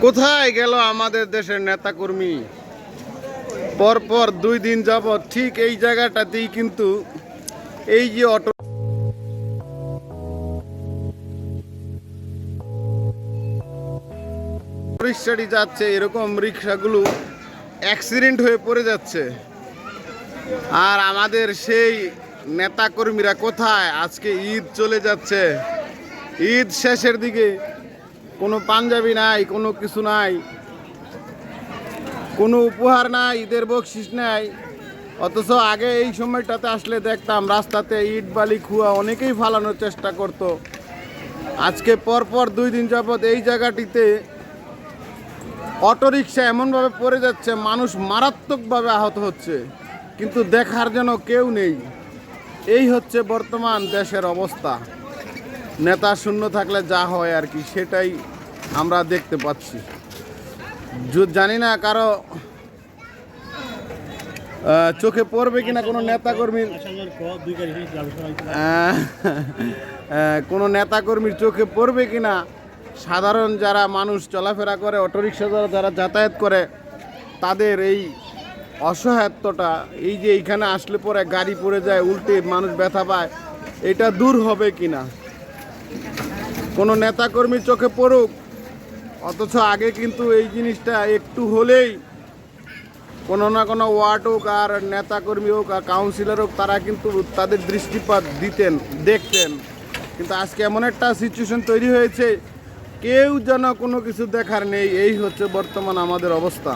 কোথায় গেল আমাদের দেশের নেতাকর্মী? পরপর 2 দিন যাবৎ ঠিক এই জায়গাটাতেই কিন্তু এই যে অটো রিক্সাটি যাচ্ছে, এরকম রিক্সাগুলো অ্যাক্সিডেন্ট হয়ে পড়ে যাচ্ছে। আর আমাদের সেই নেতাকর্মীরা কোথায়? আজকে ঈদ চলে যাচ্ছে, ঈদ শেষের দিকে কোনো পাঞ্জাবি নাই, কোনো কিছু নাই, কোনো উপহার নাই, ঈদের বকশিস নাই। অথচ আগে এই সময়টাতে আসলে দেখতাম রাস্তাতে ইট বালি খুয়া অনেকেই ফালানোর চেষ্টা করত। আজকে পরপর 2 দিন যাবৎ এই জায়গাটিতে অটোরিকশা এমনভাবে পড়ে যাচ্ছে, মানুষ মারাত্মকভাবে আহত হচ্ছে, কিন্তু দেখার জন্য কেউ নেই। এই হচ্ছে বর্তমান দেশের অবস্থা। নেতা শূন্য থাকলে যা হয় আর কি, সেটাই আমরা দেখতে পাচ্ছি। জানি না কারো চোখে পড়বে কিনা কোনো নেতাকর্মীর, কোনো নেতাকর্মীর চোখে পড়বে কিনা। সাধারণ যারা মানুষ চলাফেরা করে, অটোরিকশা যারা যাতায়াত করে, তাদের এই অসহায়ত্বটা, এই যে এইখানে আসলে পরে গাড়ি পড়ে যায়, উল্টে মানুষ ব্যথা পায়, এটা দূর হবে কিনা। কোনো নেতাকর্মীর চোখে পড়ুক, অথচ আগে কিন্তু এই জিনিসটা একটু হলেই কোনো না কোনো ওয়ার্ড হোক আর নেতাকর্মী হোক আর কাউন্সিলর হোক, তারা কিন্তু তাদের দৃষ্টিপাত দিতেন, দেখতেন। কিন্তু আজকে এমন একটা সিচুয়েশন তৈরি হয়েছে, কেউ যেন কোনো কিছু দেখার নেই। এই হচ্ছে বর্তমান আমাদের অবস্থা।